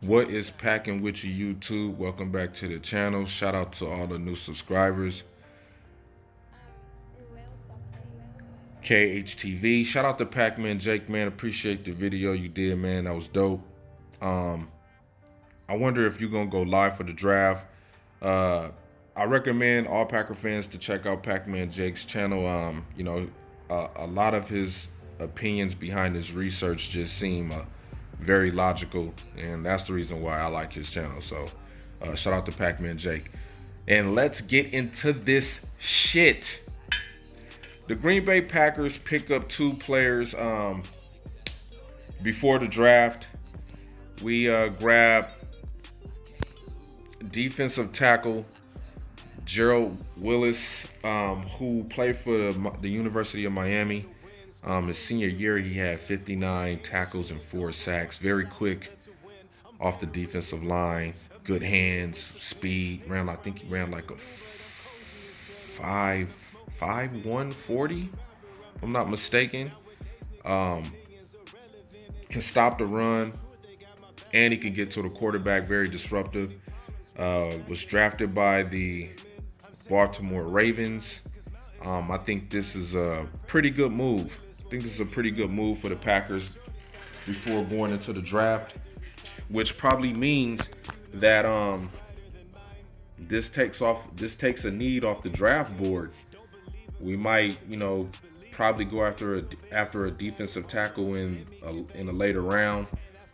What is packing with you, YouTube? Welcome back to the channel. Shout out to all the new subscribers. KHTV. Shout out to Pac-Man Jake, man. Appreciate the video you did, man. That was dope. Um, I wonder if you're gonna go live for the draft. Uh, I recommend all Packer fans to check out Pac-Man Jake's channel. A lot of his opinions behind his research just seem very logical, and that's the reason why I like his channel. So, shout out to Pac-Man Jake. And let's get into this shit. The Green Bay Packers pick up two players before the draft. We grab defensive tackle Gerald Willis, who played for the University of Miami. His senior year, he had 59 tackles and 4 sacks. Very quick off the defensive line. Good hands, speed. I think he ran like a 5.140, if I'm not mistaken. Can stop the run, and he can get to the quarterback. Very disruptive. Was drafted by the Baltimore Ravens. I think this is a pretty good move. For the Packers before going into the draft, which probably means that this takes a need off the draft board. We might, probably go after a defensive tackle in a later round.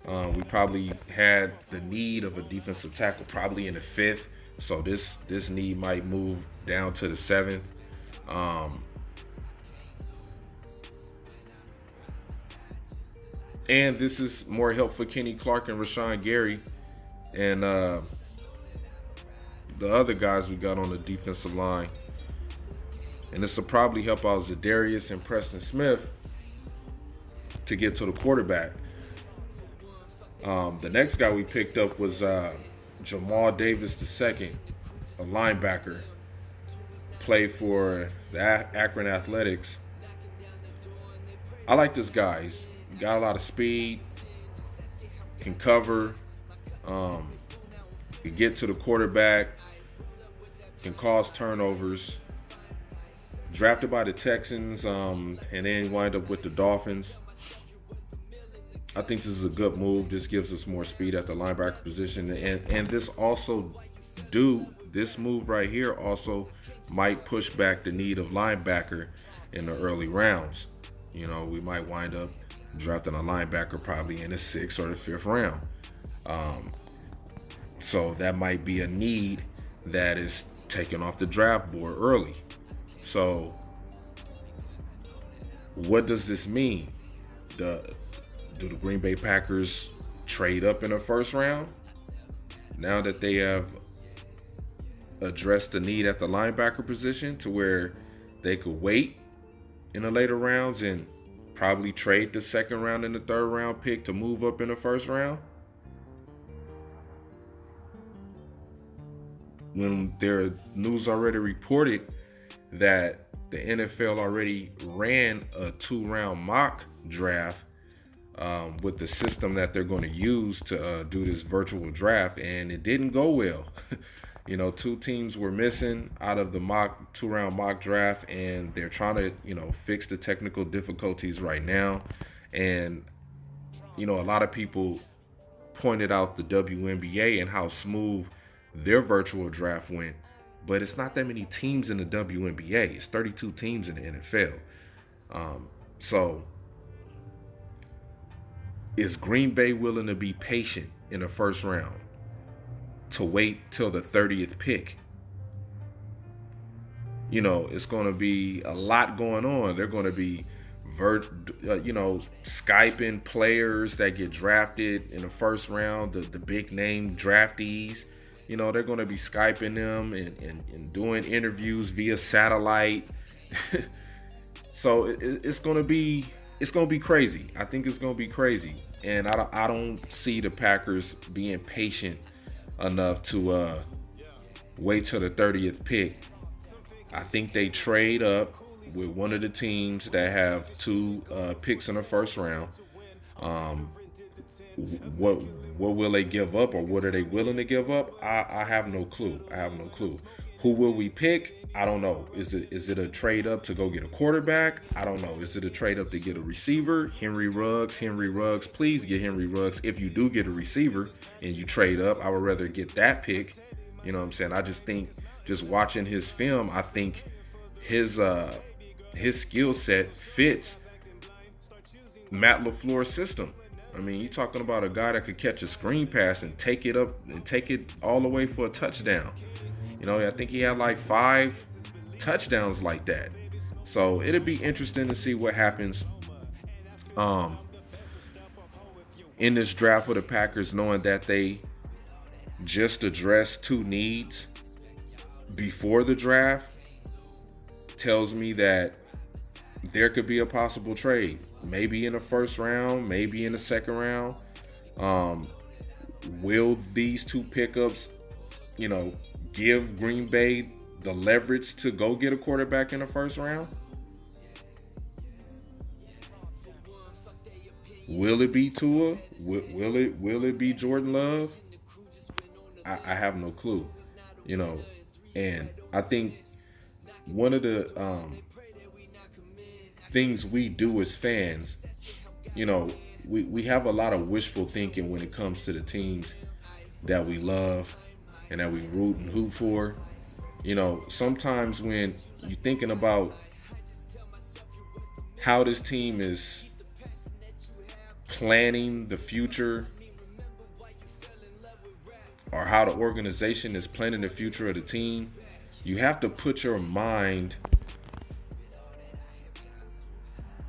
We probably had the need of a defensive tackle probably in the 5th, so this need might move down to the 7th. And this is more help for Kenny Clark and Rashawn Gary and the other guys we got on the defensive line. And this will probably help out Zadarius and Preston Smith to get to the quarterback. The next guy we picked up was Jamal Davis II, a linebacker. Played for the Akron Athletics. I like this guy. He's got a lot of speed, can cover, can get to the quarterback, can cause turnovers. Drafted by the Texans, and then wind up with the Dolphins. I think this is a good move. This gives us more speed at the linebacker position, and this move right here also might push back the need of linebacker in the early rounds. We might wind up drafting a linebacker probably in the 6th or the 5th round. So that might be a need that is taken off the draft board early. So what does this mean? Do the Green Bay Packers trade up in the 1st round now that they have addressed the need at the linebacker position to where they could wait in the later rounds and probably trade the 2nd round and the 3rd round pick to move up in the 1st round? When there news already reported that the NFL already ran a 2-round mock draft with the system that they're going to use to do this virtual draft, and it didn't go well. 2 teams were missing out of the 2-round mock draft, and they're trying to, fix the technical difficulties right now. And, a lot of people pointed out the WNBA and how smooth their virtual draft went, but it's not that many teams in the WNBA. It's 32 teams in the NFL. So is Green Bay willing to be patient in the 1st round to wait till the 30th pick? It's going to be a lot going on. They're going to be Skyping players that get drafted in the 1st round, the big name draftees. They're going to be Skyping them and doing interviews via satellite. So it's going to be crazy. I think it's going to be crazy. And I don't see the Packers being patient enough to wait till the 30th pick. I think they trade up with one of the teams that have 2 picks in the 1st round. what what will they give up, or what are they willing to give up? I have no clue. I have no clue. Who will we pick? I don't know. Is it a trade up to go get a quarterback? I don't know. Is it a trade up to get a receiver? Henry Ruggs, please get Henry Ruggs. If you do get a receiver and you trade up, I would rather get that pick. You know what I'm saying? I just think, just watching his film, I think his skill set fits Matt LaFleur's system. I mean, you're talking about a guy that could catch a screen pass and take it up and take it all the way for a touchdown. You know, I think he had like 5 touchdowns like that. So it'll be interesting to see what happens in this draft for the Packers, knowing that they just addressed 2 needs before the draft. Tells me that there could be a possible trade, maybe in the first round, maybe in the second round. Will these 2 pickups, give Green Bay the leverage to go get a quarterback in the first round? Will it be Tua? Will it be Jordan Love? I have no clue. And I think one of the things we do as fans, we have a lot of wishful thinking when it comes to the teams that we love and that we root and hoot for. Sometimes when you're thinking about how this team is planning the future, or how the organization is planning the future of the team, you have to put your mind,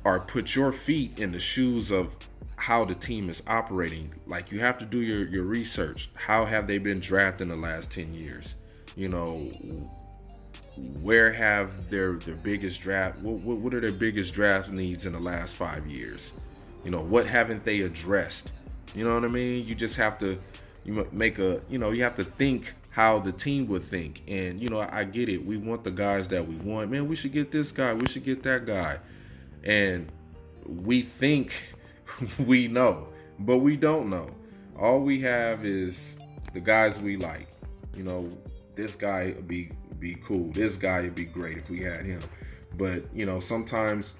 or put your feet in the shoes of how the team is operating. Like, you have to do your research. How have they been drafted in the last 10 years? Where have their biggest draft, what are their biggest draft needs in the last 5 years? What haven't they addressed? You know what I mean? You just have to, you have to think how the team would think. And, I get it. We want the guys that we want. Man, we should get this guy. We should get that guy. And we think we know, but we don't know. All we have is the guys we like. This guy would be cool. This guy would be great if we had him. But, sometimes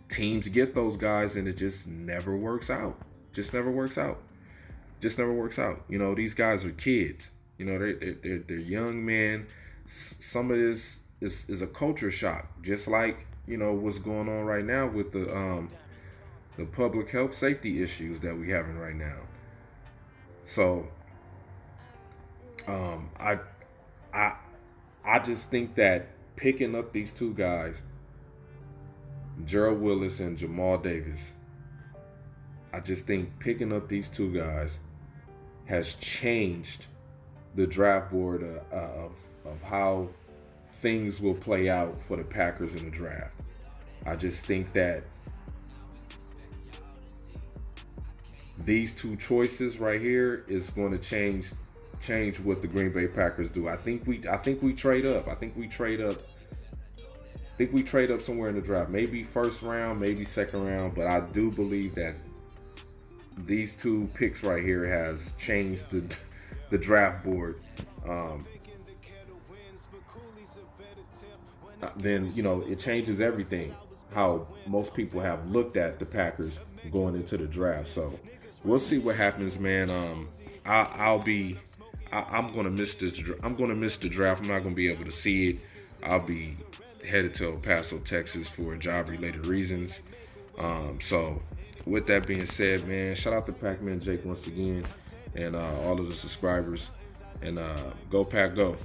teams get those guys and it just never works out. Just never works out. These guys are kids. They're young men. Some of this is a culture shock, just like what's going on right now with the public health safety issues that we having right now. So I just think that picking up these 2 guys, Gerald Willis and Jamal Davis, I just think picking up these 2 guys has changed the draft board of how things will play out for the Packers in the draft. I just think that these 2 choices right here is going to change what the Green Bay Packers do. I think we trade up. I think we trade up somewhere in the draft. Maybe first round, maybe second round, but I do believe that these 2 picks right here has changed the draft board. Then it changes everything, how most people have looked at the Packers going into the draft. So we'll see what happens, man. I'm gonna miss this. I'm gonna miss the draft. I'm not gonna be able to see it. I'll be headed to El Paso, Texas for job-related reasons. So with that being said, man, shout out to Pac-Man Jake once again, and all of the subscribers. And go Pack, go.